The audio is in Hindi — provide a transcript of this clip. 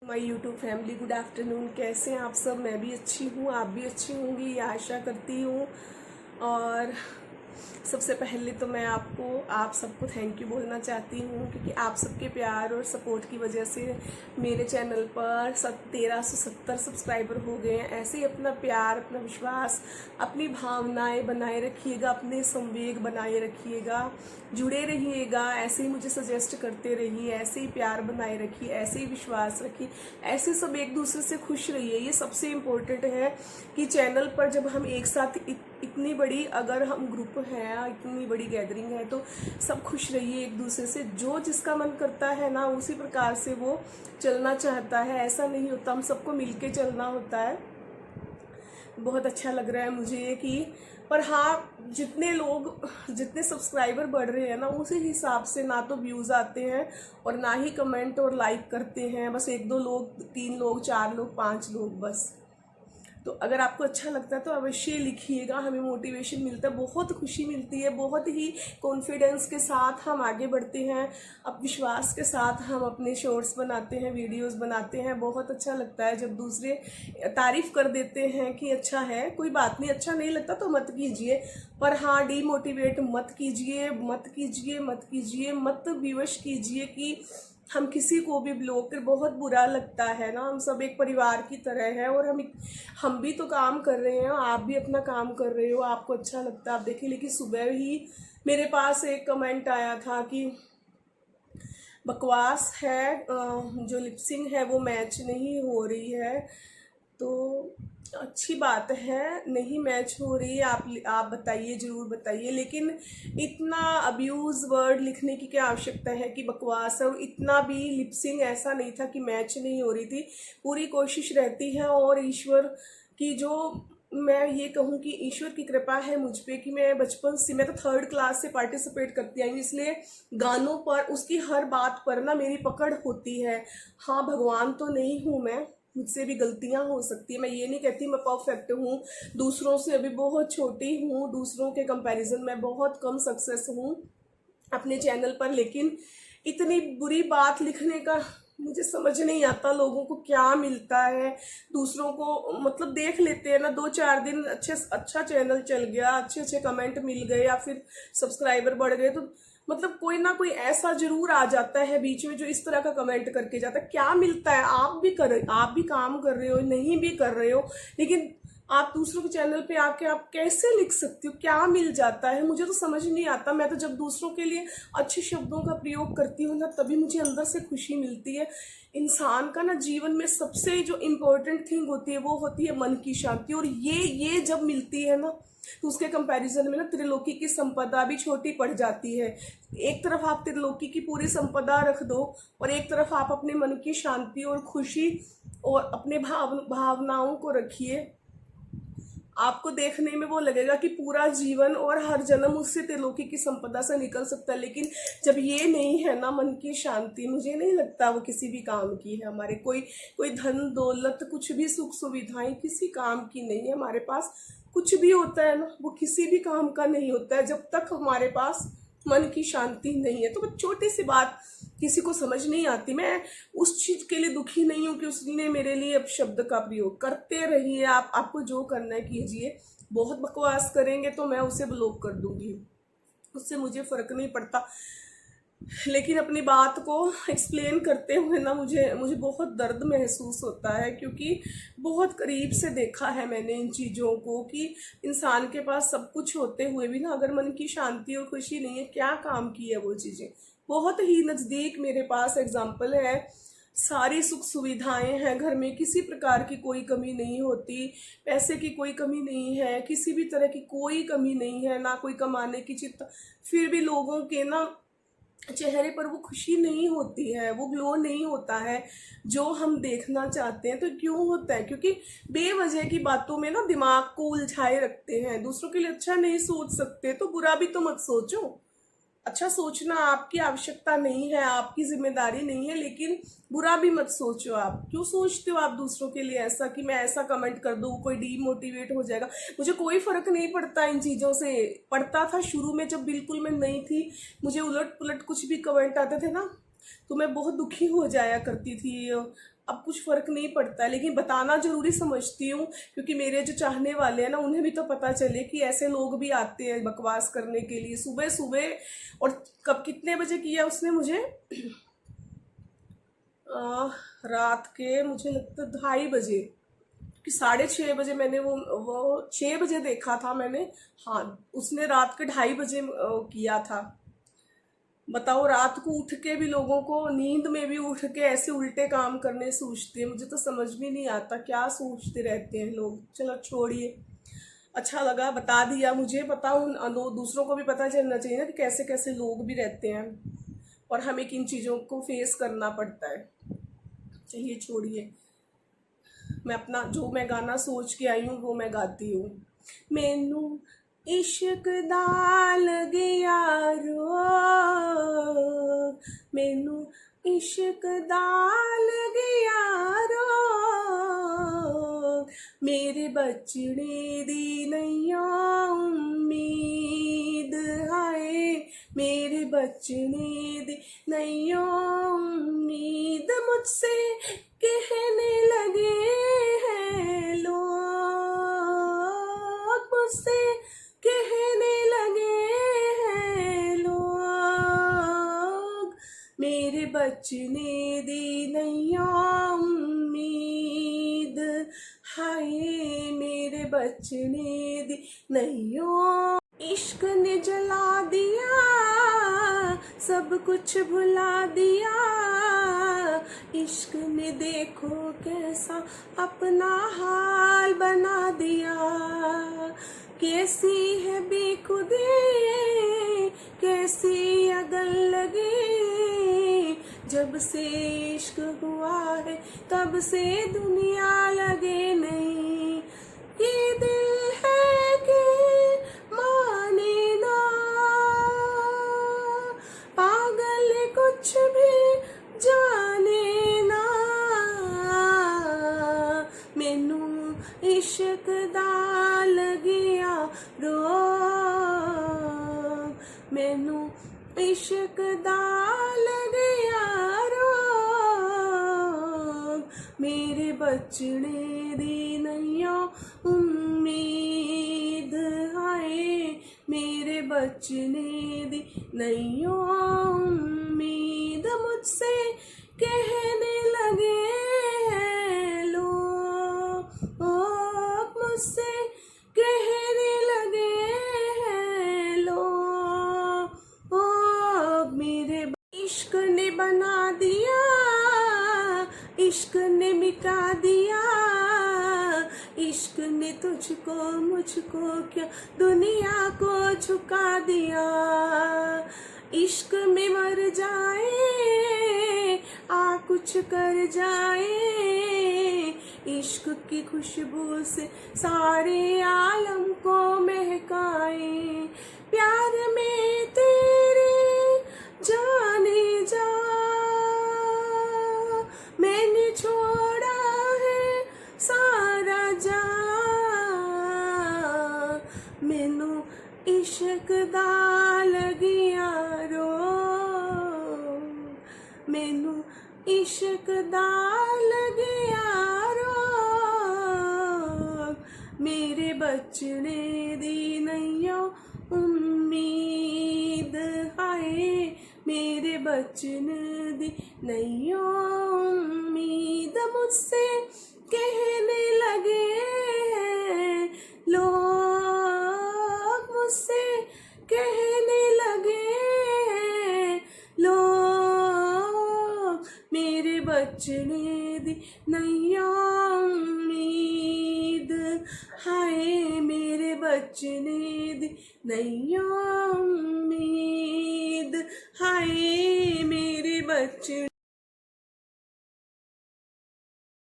My YouTube family, good afternoon. कैसे हैं आप सब? मैं भी अच्छी हूँ, आप भी अच्छी होंगी, ये आशा करती हूँ। और सबसे पहले तो मैं आप सबको थैंक यू बोलना चाहती हूँ, क्योंकि आप सबके प्यार और सपोर्ट की वजह से मेरे चैनल पर 1370 सब्सक्राइबर हो गए हैं। ऐसे ही अपना प्यार, अपना विश्वास, अपनी भावनाएं बनाए रखिएगा, अपने संवेग बनाए रखिएगा, जुड़े रहिएगा। ऐसे ही मुझे सजेस्ट करते रहिए, ऐसे ही प्यार बनाए रखिए, ऐसे ही विश्वास रखिए, ऐसे सब एक दूसरे से खुश रहिए। ये सबसे इम्पोर्टेंट है कि चैनल पर जब हम एक साथ इतनी बड़ी अगर हम ग्रुप हैं, इतनी बड़ी गैदरिंग है, तो सब खुश रहिए एक दूसरे से। जो जिसका मन करता है ना, उसी प्रकार से वो चलना चाहता है। ऐसा नहीं होता, हम सबको मिलके चलना होता है। बहुत अच्छा लग रहा है मुझे ये कि पर हाँ, जितने सब्सक्राइबर बढ़ रहे हैं ना, उसी हिसाब से ना तो व्यूज़ आते हैं और ना ही कमेंट और लाइक करते हैं। बस 1-2 लोग, 3 लोग, 4 लोग, 5 लोग बस। तो अगर आपको अच्छा लगता है तो अवश्य लिखिएगा, हमें मोटिवेशन मिलता है, बहुत खुशी मिलती है, बहुत ही कॉन्फिडेंस के साथ हम आगे बढ़ते हैं। अब विश्वास के साथ हम अपने शॉर्ट्स बनाते हैं, वीडियोस बनाते हैं। बहुत अच्छा लगता है जब दूसरे तारीफ कर देते हैं कि अच्छा है। कोई बात नहीं, अच्छा नहीं लगता तो मत कीजिए, पर हाँ, डीमोटिवेट मत कीजिए, मत कीजिए, मत कीजिए, मत विवश कीजिए कि हम किसी को भी ब्लॉक कर। बहुत बुरा लगता है ना, हम सब एक परिवार की तरह है और हम भी तो काम कर रहे हैं, आप भी अपना काम कर रहे हो, आपको अच्छा लगता है आप देखिए। लेकिन सुबह ही मेरे पास एक कमेंट आया था कि बकवास है, जो लिपसिंग है वो मैच नहीं हो रही है। तो अच्छी बात है, नहीं मैच हो रही है, आप बताइए, ज़रूर बताइए। लेकिन इतना अब्यूज़ वर्ड लिखने की क्या आवश्यकता है कि बकवास है। और इतना भी लिपसिंग ऐसा नहीं था कि मैच नहीं हो रही थी, पूरी कोशिश रहती है। और ईश्वर की जो, मैं ये कहूँ कि ईश्वर की कृपा है मुझ पे कि मैं बचपन से, मैं तो 3rd क्लास से पार्टिसिपेट करती आई हूँ, इसलिए गानों पर, उसकी हर बात पर ना मेरी पकड़ होती है। हाँ, भगवान तो नहीं हूँ मैं, मुझसे भी गलतियां हो सकती है, मैं ये नहीं कहती मैं परफेक्ट हूँ। दूसरों से अभी बहुत छोटी हूँ, दूसरों के कंपैरिजन में बहुत कम सक्सेस हूँ अपने चैनल पर। लेकिन इतनी बुरी बात लिखने का मुझे समझ नहीं आता, लोगों को क्या मिलता है। दूसरों को मतलब देख लेते हैं ना, 2-4 दिन अच्छा चैनल चल गया, अच्छे अच्छे कमेंट मिल गए या फिर सब्सक्राइबर बढ़ गए, तो मतलब कोई ना कोई ऐसा जरूर आ जाता है बीच में जो इस तरह का कमेंट करके जाता है। क्या मिलता है? आप भी काम कर रहे हो, नहीं भी कर रहे हो, लेकिन आप दूसरों के चैनल पे आके आप कैसे लिख सकती हो? क्या मिल जाता है? मुझे तो समझ नहीं आता। मैं तो जब दूसरों के लिए अच्छे शब्दों का प्रयोग करती हूँ ना, तभी मुझे अंदर से खुशी मिलती है। इंसान का ना जीवन में सबसे जो इम्पोर्टेंट थिंग होती है वो होती है मन की शांति। और ये जब मिलती है ना, तो उसके कंपैरिजन में ना त्रिलोकी की संपदा भी छोटी पड़ जाती है। एक तरफ आप त्रिलोकी की पूरी संपदा रख दो और एक तरफ आप अपने मन की शांति और खुशी और अपने भावनाओं को रखिए। आपको देखने में वो लगेगा कि पूरा जीवन और हर जन्म उससे त्रिलोकी की संपदा से निकल सकता है। लेकिन जब ये नहीं है ना मन की शांति, मुझे नहीं लगता वो किसी भी काम की है। हमारे कोई धन दौलत, कुछ भी सुख सुविधाएं किसी काम की नहीं है हमारे पास। कुछ भी होता है ना, वो किसी भी काम का नहीं होता है जब तक हमारे पास मन की शांति नहीं है। तो बस छोटी सी बात किसी को समझ नहीं आती, मैं उस चीज के लिए दुखी नहीं हूँ कि उसने मेरे लिए अपशब्द का प्रयोग। करते रहिए, आपको जो करना है कीजिए। बहुत बकवास करेंगे तो मैं उसे ब्लॉक कर दूंगी, उससे मुझे फर्क नहीं पड़ता। लेकिन अपनी बात को एक्सप्लेन करते हुए ना मुझे बहुत दर्द महसूस होता है, क्योंकि बहुत करीब से देखा है मैंने इन चीज़ों को कि इंसान के पास सब कुछ होते हुए भी ना, अगर मन की शांति और खुशी नहीं है, क्या काम की है वो चीज़ें। बहुत ही नज़दीक मेरे पास एग्जाम्पल है, सारी सुख सुविधाएं हैं घर में, किसी प्रकार की कोई कमी नहीं होती, पैसे की कोई कमी नहीं है, किसी भी तरह की कोई कमी नहीं है, ना कोई कमाने की चिंता। फिर भी लोगों के ना चेहरे पर वो खुशी नहीं होती है, वो ग्लो नहीं होता है जो हम देखना चाहते हैं। तो क्यों होता है? क्योंकि बेवजह की बातों में ना दिमाग को उलझाए रखते हैं, दूसरों के लिए अच्छा नहीं सोच सकते। तो बुरा भी तो मत सोचो, अच्छा सोचना आपकी आवश्यकता नहीं है, आपकी जिम्मेदारी नहीं है, लेकिन बुरा भी मत सोचो। आप क्यों सोचते हो आप दूसरों के लिए ऐसा कि मैं ऐसा कमेंट कर दूं, कोई डीमोटिवेट हो जाएगा? मुझे कोई फर्क नहीं पड़ता इन चीज़ों से। पड़ता था शुरू में, जब बिल्कुल मैं नई थी, मुझे उलट पुलट कुछ भी कमेंट आते थे ना, तो मैं बहुत दुखी हो जाया करती थी। अब कुछ फर्क नहीं पड़ता है, लेकिन बताना जरूरी समझती हूँ क्योंकि मेरे जो चाहने वाले हैं ना उन्हें भी तो पता चले कि ऐसे लोग भी आते हैं बकवास करने के लिए सुबह सुबह। और कब कितने बजे किया उसने मुझे, रात के मुझे लगता 2:30 बजे कि 6:30 बजे मैंने वो 6 बजे देखा था मैंने। हाँ, उसने रात के 2:30 बजे किया था। बताओ, रात को उठ के भी लोगों को नींद में भी उठ के ऐसे उल्टे काम करने सोचते हैं। मुझे तो समझ भी नहीं आता क्या सोचते रहते हैं लोग। चलो छोड़िए, अच्छा लगा बता दिया। मुझे पता, उन दूसरों को भी पता चलना चाहिए ना कि कैसे कैसे लोग भी रहते हैं और हमें किन चीज़ों को फेस करना पड़ता है। चलिए छोड़िए, मैं अपना जो मैं गाना सोच के आई हूँ वो मैं गाती हूँ। मैनू इश्क दा लगिया रोग, मैनू इश्क दा लगिया रोग, मेरे बचने दी नैया उम्मीद हाय, मेरे बचने दी नैया उम्मीद, मुझसे कहने लगे हैं लोग, मुझसे कहने लगे हैं लोग, मेरे बचने दी नैया उम्मीद हाय, मेरे बचने दी नैया। इश्क ने जला दिया, सब कुछ भुला दिया, इश्क ने देखो कैसा अपना हाल बना दिया, कैसी है बेखुदी कैसी अगल लगी, जब से इश्क हुआ है तब से दुनिया लगे नहीं, ये दिल है कि माने ना, पागल कुछ भी जाने ना, मैनू इश्क दा लगिया रोग, मैनू इश्क दा लगिया रोग, मेरे बचने दी नैया उम्मीद हाय, मेरे बचने दी नैया उम्मीद, मुझसे कहने लगे हैं लोग, मुझसे कहने लगे हैं लोग, मेरे इश्क ने बना दिया, इश्क ने मिटा दिया, इश्क ने तुझको मुझको क्या दुनिया को झुका दिया, इश्क में मर जाए आ कुछ कर जाए, इश्क की खुशबू से सारे आलम को महकाए, प्यार में तेरे जाने जा मैंने छोड़ा है सारा जा, मैनू इश्क दा लगिया रोग, मैनू इश्क दा लगिया रोग, मेरे बचने दी नैया उम्मीद हाय, मेरे बचने दी नैया उम्मीद, मुझसे कहने लगे हैं लोग, मुझसे कहने लगे हैं लोग, मेरे बचने दी नैया उम्मीद हाय, मेरे बचने दी नैया उम्मीद हाय, मेरे बचने